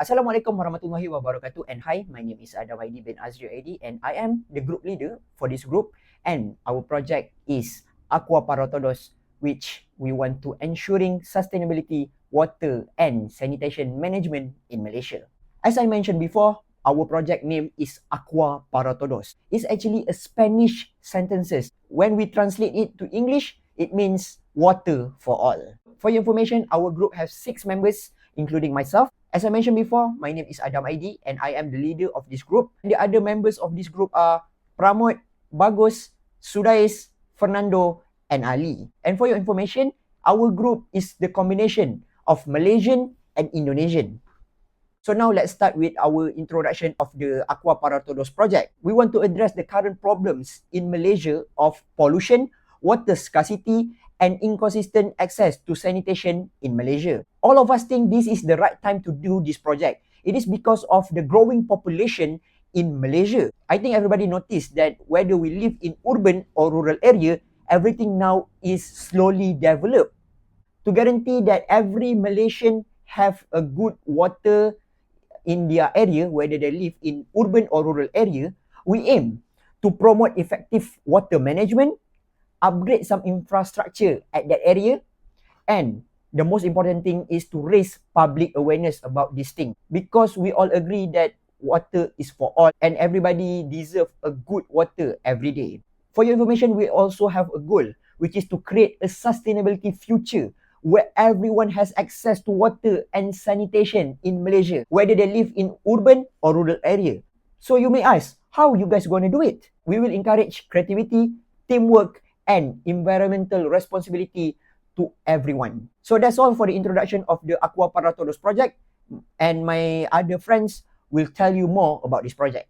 Assalamualaikum warahmatullahi wabarakatuh, and hi, my name is Aidie bin Azri Aidie, and I am the group leader for this group, and our project is Agua para Todos, which we want to ensuring sustainability, water and sanitation management in Malaysia. As I mentioned before, our project name is Agua para Todos. It's actually a Spanish sentences. When we translate it to English, it means water for all. For your information, our group has 6 members, including myself. As I mentioned before, my name is Aidie, and I am the leader of this group. The other members of this group are Praamod, Bagus, Sudais, Fernando, and Ali. And for your information, our group is the combination of Malaysian and Indonesian. So now let's start with our introduction of the Agua para Todos project. We want to address the current problems in Malaysia of pollution, water scarcity, and inconsistent access to sanitation in Malaysia. All of us think this is the right time to do this project. It is because of the growing population in Malaysia. I think everybody noticed that whether we live in urban or rural area, everything now is slowly developed. To guarantee that every Malaysian have a good water in their area, whether they live in urban or rural area, we aim to promote effective water management, upgrade some infrastructure at that area, and the most important thing is to raise public awareness about this thing, because we all agree that water is for all and everybody deserve a good water every day. For your information, we also have a goal, which is to create a sustainability future where everyone has access to water and sanitation in Malaysia, whether they live in urban or rural area. So you may ask, how you guys going to do it? We will encourage creativity, teamwork, and environmental responsibility to everyone. So that's all for the introduction of the Agua para Todos project, and my other friends will tell you more about this project.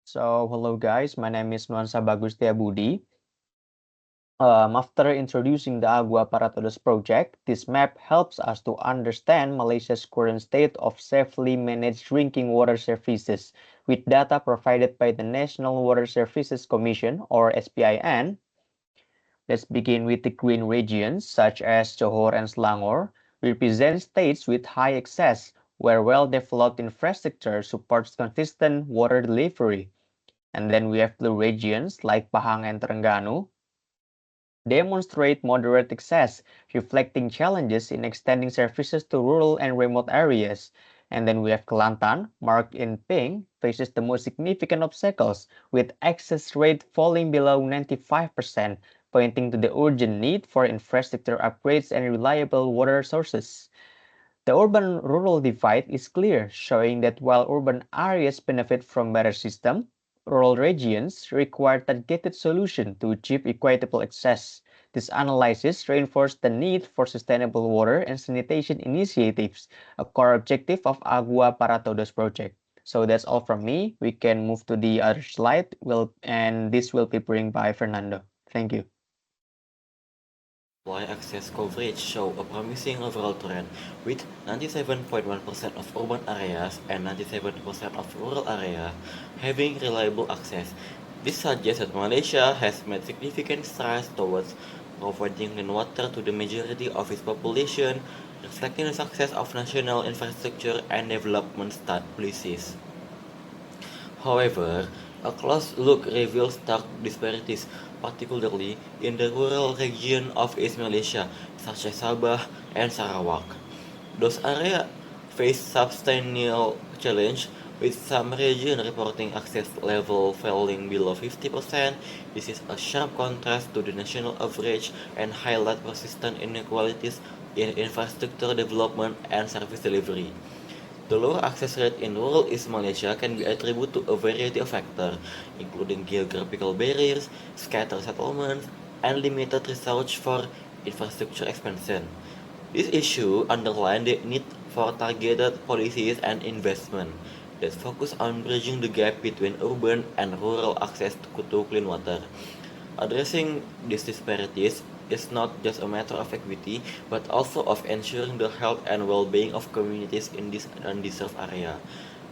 So, hello guys, my name is Nuansa Bagus Setiabudi. After introducing the Agua para Todos project, this map helps us to understand Malaysia's current state of safely managed drinking water services with data provided by the National Water Services Commission, or SPIN. Let's begin with the green regions, such as Johor and Selangor, represent states with high access, where well-developed infrastructure supports consistent water delivery. And then we have blue regions, like Pahang and Terengganu, demonstrate moderate access, reflecting challenges in extending services to rural and remote areas. And then we have Kelantan, marked in pink, faces the most significant obstacles, with access rate falling below 95%, pointing to the urgent need for infrastructure upgrades and reliable water sources. The urban-rural divide is clear, showing that while urban areas benefit from better system, rural regions require targeted solutions to achieve equitable access. This analysis reinforced the need for sustainable water and sanitation initiatives, a core objective of Agua para Todos project. So that's all from me. We can move to the other slide, and this will be brought by Fernando. Thank you. Access coverage show a promising overall trend, with 97.1% of urban areas and 97% of rural areas having reliable access. This suggests that Malaysia has made significant strides towards providing clean water to the majority of its population, reflecting the success of national infrastructure and development policies. However, a close look reveals stark disparities, particularly in the rural region of East Malaysia, such as Sabah and Sarawak. Those areas face substantial challenge, with some regions reporting access level falling below 50%. This is a sharp contrast to the national average and highlight persistent inequalities in infrastructure development and service delivery. The lower access rate in rural East Malaysia can be attributed to a variety of factors, including geographical barriers, scattered settlements, and limited research for infrastructure expansion. This issue underlines the need for targeted policies and investment that focus on bridging the gap between urban and rural access to clean water. Addressing these disparities is not just a matter of equity, but also of ensuring the health and well-being of communities in this undeserved area.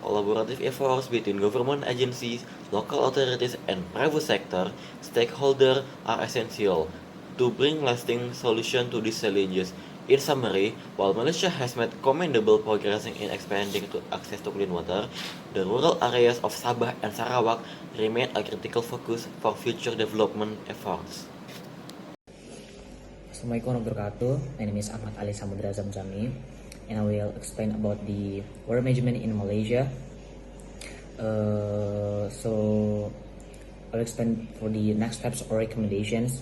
Collaborative efforts between government agencies, local authorities, and private sector stakeholders are essential to bring lasting solutions to these challenges. In summary, while Malaysia has made commendable progress in expanding access to clean water, the rural areas of Sabah and Sarawak remain a critical focus for future development efforts. Assalamualaikum warahmatullahi wabarakatuh. My name is Ahmad Samudera Zamzami, and I will explain about the water management in Malaysia. So I'll explain for the next steps or recommendations.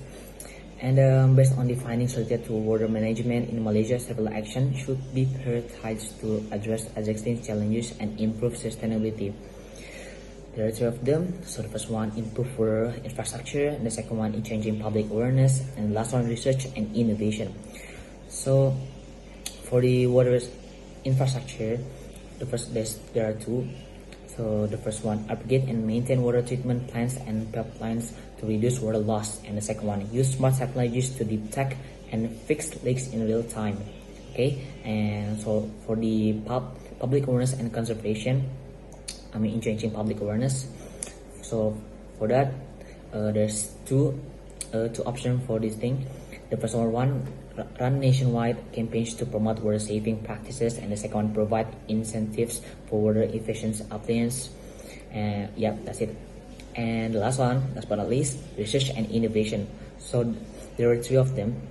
And based on the findings related to water management in Malaysia, several actions should be prioritized to address existing challenges and improve sustainability. There are three of them. So the first one, improve water infrastructure, and the second one, in changing public awareness, and the last one, research and innovation. So for the water infrastructure, there are two. So the first one, upgrade and maintain water treatment plants and pipelines to reduce water loss, and the second one, use smart technologies to detect and fix leaks in real time. Okay, and so for the public awareness and conservation, in changing public awareness. So for that, there's two options for this thing. The first one, run nationwide campaigns to promote water saving practices, and the second one, provide incentives for water efficient appliances. And yeah, that's it. And the last one, last but not least, research and innovation. So there are three of them.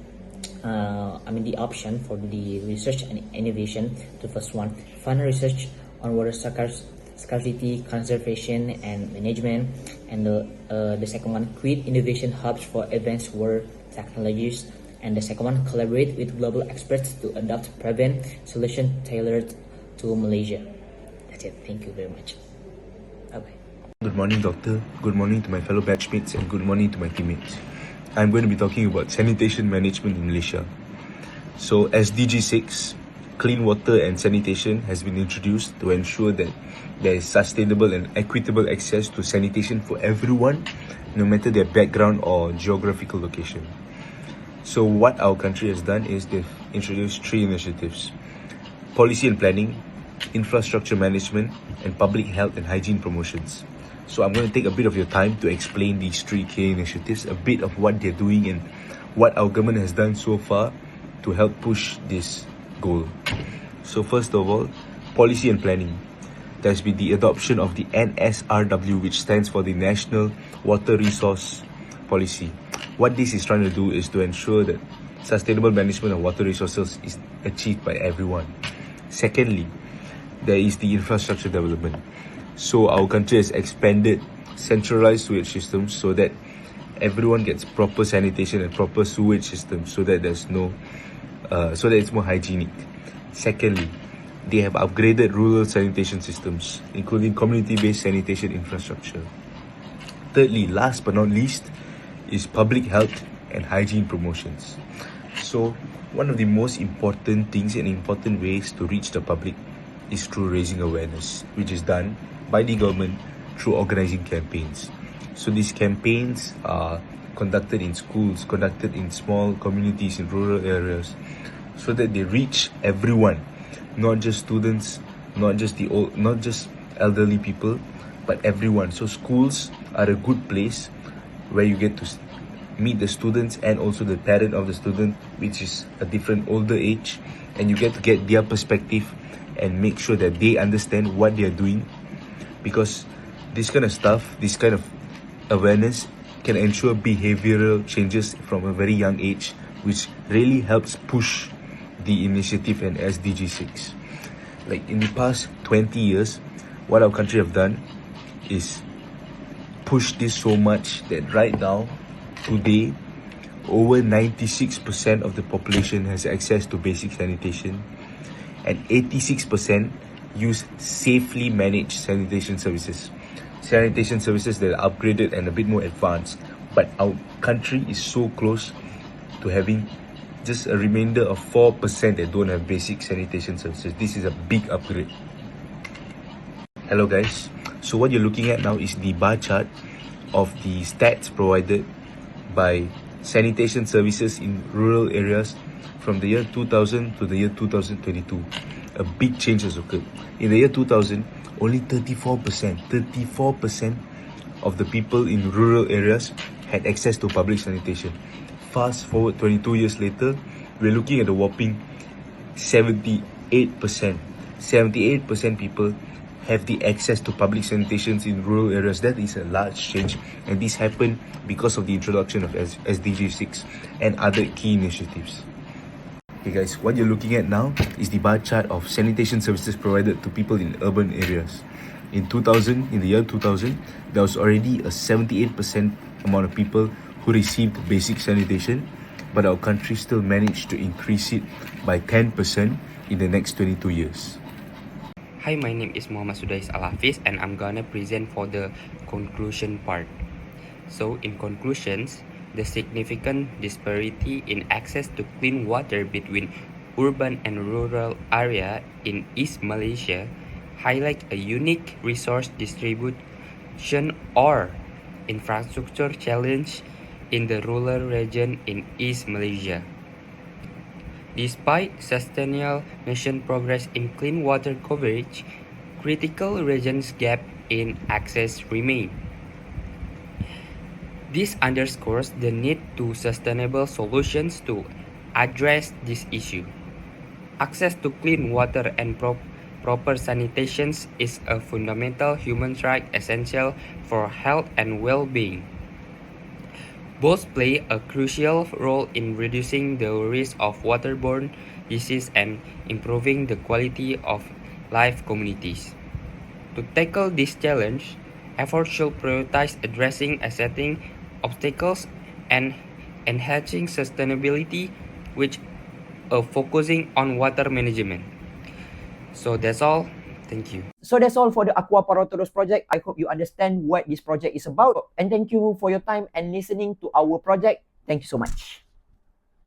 The option for the research and innovation. The first one, fund research on water scarcity, conservation, and management. And the second one, create innovation hubs for advanced water technologies. And the second one, collaborate with global experts to adopt prevent solution tailored to Malaysia. That's it. Thank you very much. Bye-bye. Good morning, Doctor. Good morning to my fellow batchmates, and good morning to my teammates. I'm going to be talking about sanitation management in Malaysia. So SDG 6, clean water and sanitation, has been introduced to ensure that there is sustainable and equitable access to sanitation for everyone, no matter their background or geographical location. So what our country has done is they've introduced three initiatives: policy and planning, infrastructure management, and public health and hygiene promotions. So I'm going to take a bit of your time to explain these three key initiatives, a bit of what they're doing and what our government has done so far to help push this goal. So first of all, policy and planning. There's been the adoption of the NSRW, which stands for the National Water Resource Policy. What this is trying to do is to ensure that sustainable management of water resources is achieved by everyone. Secondly, there is the infrastructure development. So our country has expanded centralized sewage systems so that everyone gets proper sanitation and proper sewage systems, so that it's more hygienic. Secondly, they have upgraded rural sanitation systems, including community-based sanitation infrastructure. Thirdly, last but not least, is public health and hygiene promotions. So one of the most important things and important ways to reach the public is through raising awareness, which is done by the government through organizing campaigns. So these campaigns are conducted in schools, conducted in small communities in rural areas, so that they reach everyone, not just students, not just elderly people, but everyone. So schools are a good place where you get to meet the students and also the parent of the student, which is a different older age, and you get to get their perspective and make sure that they understand what they are doing, because this kind of stuff, this kind of awareness can ensure behavioral changes from a very young age, which really helps push the initiative and SDG 6. Like in the past 20 years, what our country have done is push this so much that right now, today, over 96% of the population has access to basic sanitation, and 86% use safely managed sanitation services. Sanitation services that are upgraded and a bit more advanced. But our country is so close to having just a remainder of 4% that don't have basic sanitation services. This is a big upgrade. Hello guys. So what you're looking at now is the bar chart of the stats provided by sanitation services in rural areas from the year 2000 to the year 2022. A big change has occurred. In the year 2000, only 34% of the people in rural areas had access to public sanitation. Fast forward 22 years later, we're looking at a whopping 78%. 78% people have the access to public sanitations in rural areas. That is a large change, and this happened because of the introduction of SDG 6 and other key initiatives. Okay guys, what you're looking at now is the bar chart of sanitation services provided to people in urban areas. In the year 2000, there was already a 78% amount of people who received basic sanitation, but our country still managed to increase it by 10% in the next 22 years. Hi, my name is Sudais Hafizh, and I'm gonna present for the conclusion part. So, in conclusions, the significant disparity in access to clean water between urban and rural area in East Malaysia highlight a unique resource distribution or infrastructure challenge in the rural region in East Malaysia. Despite substantial nation progress in clean water coverage, critical regions gap in access remain. This underscores the need to sustainable solutions to address this issue. Access to clean water and proper sanitation is a fundamental human right essential for health and well-being. Both play a crucial role in reducing the risk of waterborne disease and improving the quality of life communities. To tackle this challenge, efforts should prioritize addressing existing obstacles and enhancing sustainability, which focusing on water management. So that's all. Thank you. So that's all for the Aqua para Todos project. I hope you understand what this project is about. And thank you for your time and listening to our project. Thank you so much.